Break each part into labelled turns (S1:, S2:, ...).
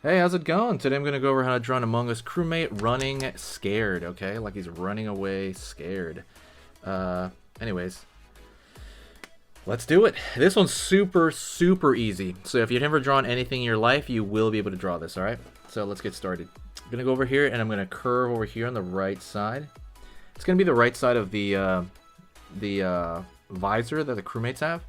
S1: Hey, how's it going? Today I'm going to go over how to draw an Among Us crewmate running scared, okay? Like he's running away scared. Anyways, let's do it. This one's super, super easy. So if you've never drawn anything in your life, you will be able to draw this, alright? So let's get started. I'm going to go over here and I'm going to curve over here on the right side. It's going to be the right side of the visor that the crewmates have.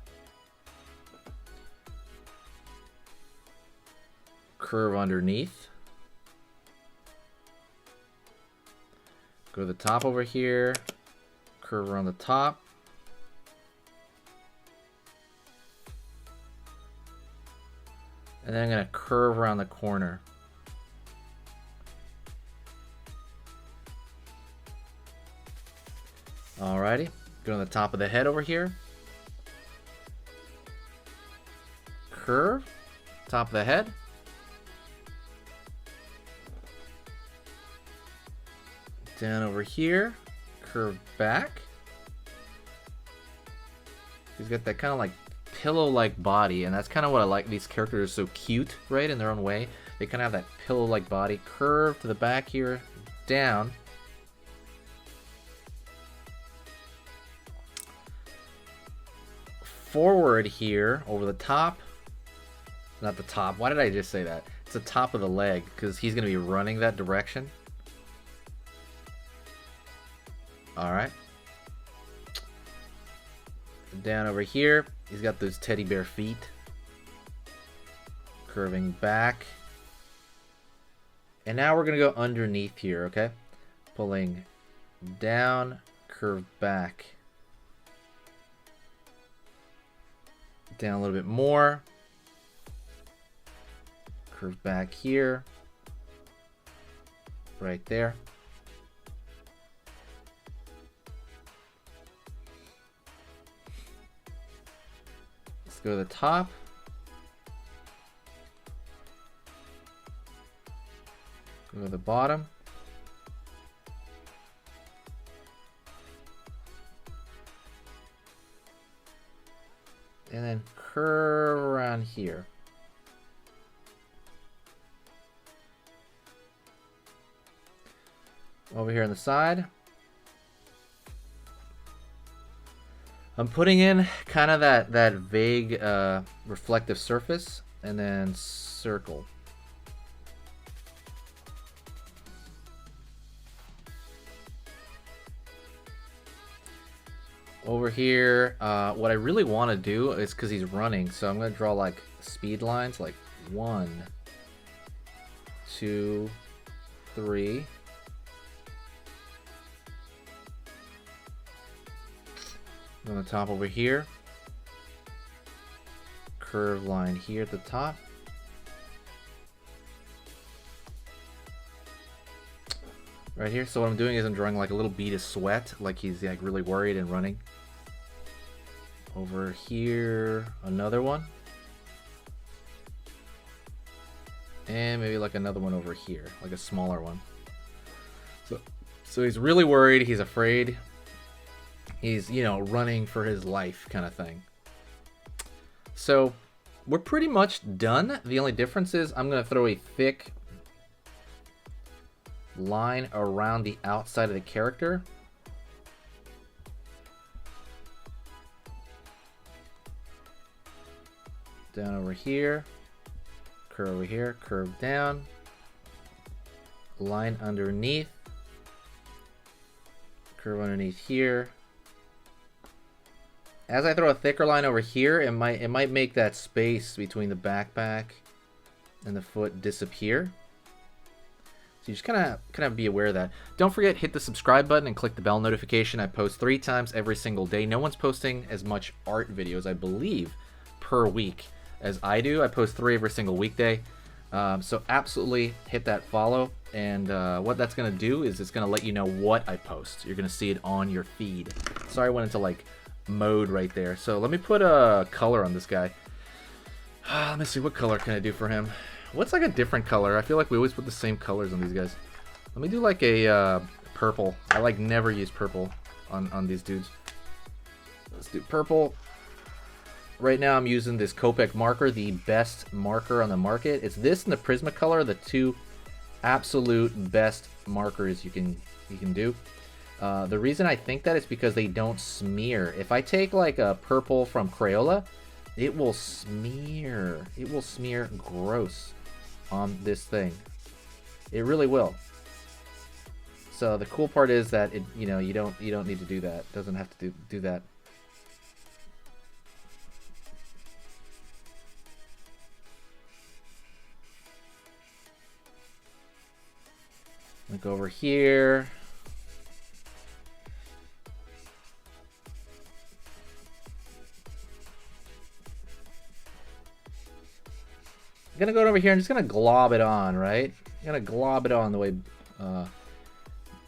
S1: Curve underneath. Go to the top over here. Curve around the top. And then I'm going to curve around the corner. Alrighty. Go to the top of the head over here. Curve. Top of the head. Down over here, curve back. He's got that kind of like pillow-like body, and that's kind of what I like. These characters are so cute, right, in their own way. They kind of have that pillow-like body. Curve to the back here, down. Forward here, over the top. Not the top. Why did I just say that? It's the top of the leg, because he's going to be running that direction. Alright. Down over here, he's got those teddy bear feet. Curving back. And now we're going to go underneath here, okay? Pulling down, curve back. Down a little bit more. Curve back here. Right there. Go to the top. Go to the bottom. And then curve around here. Over here on the side. I'm putting in kind of that vague reflective surface, and then circle. Over here, what I really want to do is, because he's running, so I'm going to draw like speed lines, like 1, 2, 3. On the top over here, curve line here at the top, right here. So what I'm doing is I'm drawing like a little bead of sweat, like he's like really worried and running. Over here, another one, and maybe like another one over here, like a smaller one. So he's really worried, he's afraid. He's, you know, running for his life kind of thing. So we're pretty much done. The only difference is I'm going to throw a thick line around the outside of the character. Down over here. Curve over here. Curve down. Line underneath. Curve underneath here. As I throw a thicker line over here, it might make that space between the backpack and the foot disappear. So you just kind of be aware of that. Don't forget, hit the subscribe button and click the bell notification. I post 3 times every single day. No one's posting as much art videos, I believe, per week as I do. I post 3 every single weekday. So absolutely hit that follow. And what that's going to do is it's going to let you know what I post. You're going to see it on your feed. Sorry I went into like mode right there. So let me put a color on this guy. Let me see, what color can I do for him? What's like a different color? I feel like we always put the same colors on these guys. Let me do like a purple. I like never use purple on these dudes. Let's do purple. Right now I'm using this Copic marker, the best marker on the market. It's this and the Prismacolor, the two absolute best markers you can do. The reason I think that is because they don't smear. If I take like a purple from Crayola, it will smear. It will smear gross on this thing. It really will. So the cool part is that you don't need to do that. It doesn't have to do that. Look over here. I'm gonna go over here and just gonna glob it on, right? I'm gonna glob it on the way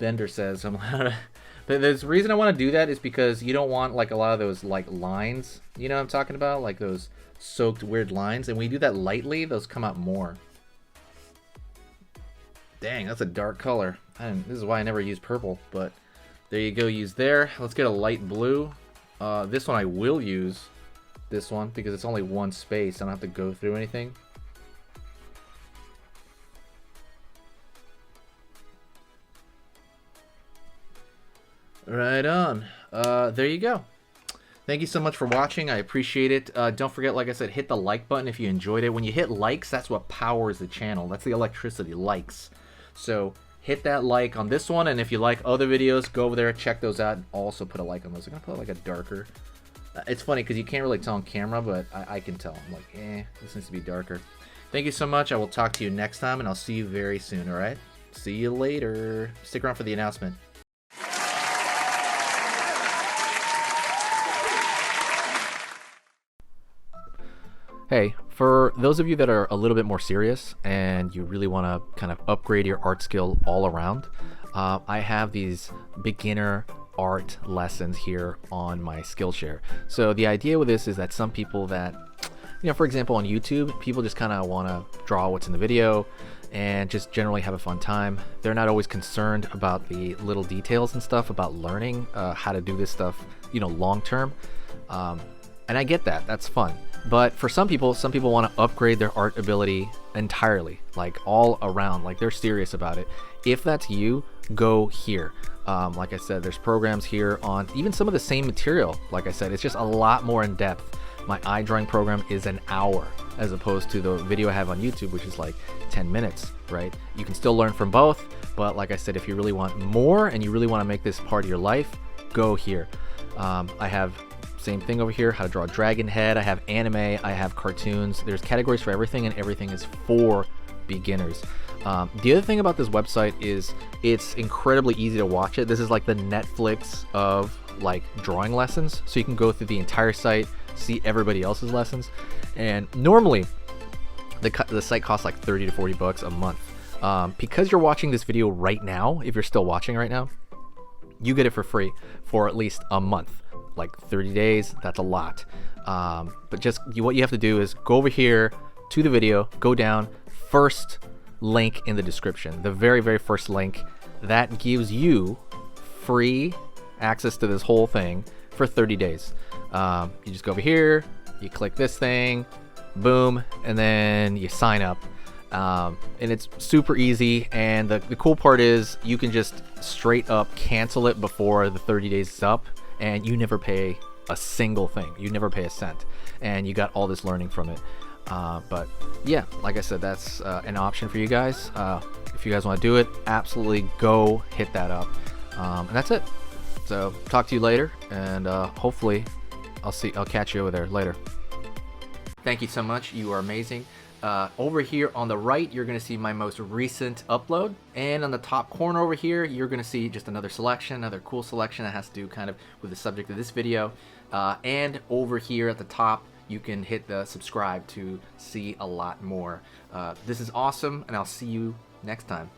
S1: Bender says. But the reason I want to do that is because you don't want like a lot of those like lines. You know what I'm talking about? Like those soaked weird lines. And when you do that lightly, those come out more. Dang, that's a dark color. This is why I never use purple, but there you go, use there. Let's get a light blue. This one I will use, this one, because it's only one space. I don't have to go through anything. Right on. There you go. Thank you so much for watching. I appreciate it. Don't forget, like I said, hit the like button if you enjoyed it. When you hit likes, that's what powers the channel. That's the electricity, likes. So hit that like on this one, and if you like other videos, go over there, check those out, and also put a like on those. I'm going to put like a darker. It's funny because you can't really tell on camera, but I can tell. I'm like, this needs to be darker. Thank you so much. I will talk to you next time, and I'll see you very soon, all right? See you later. Stick around for the announcement. Hey, for those of you that are a little bit more serious and you really want to kind of upgrade your art skill all around, I have these beginner art lessons here on my Skillshare. So the idea with this is that some people that, for example, on YouTube, people just kind of want to draw what's in the video and just generally have a fun time. They're not always concerned about the little details and stuff about learning how to do this stuff, long term. And I get that, that's fun. But for some people want to upgrade their art ability entirely, like all around, like they're serious about it. If that's you, go here. Like I said, there's programs here on even some of the same material. Like I said, it's just a lot more in depth. My eye drawing program is an hour as opposed to the video I have on YouTube, which is like 10 minutes, right? You can still learn from both, but like I said, if you really want more and you really want to make this part of your life, go here. I have same thing over here, how to draw a dragon head. I have anime, I have cartoons. There's categories for everything, and everything is for beginners. The other thing about this website is it's incredibly easy to watch it. This is like the Netflix of like drawing lessons. So you can go through the entire site, see everybody else's lessons. And normally the site costs like 30 to 40 bucks a month. Because you're watching this video right now, if you're still watching right now, you get it for free for at least a month. Like 30 days, that's a lot. But just what you have to do is go over here to the video, go down, first link in the description, the very, very first link. That gives you free access to this whole thing for 30 days. You just go over here, you click this thing, boom, and then you sign up. And it's super easy, and the cool part is you can just straight up cancel it before the 30 days is up, and you never pay a single thing. You never pay a cent, and you got all this learning from it. But yeah, like I said, that's an option for you guys. If you guys want to do it, absolutely go hit that up. And that's it. So talk to you later, and hopefully I'll catch you over there later. Thank you so much. You are amazing. Over here on the right, you're going to see my most recent upload, and on the top corner over here, you're going to see just another selection, another cool selection that has to do kind of with the subject of this video. And over here at the top, you can hit the subscribe to see a lot more. This is awesome, and I'll see you next time.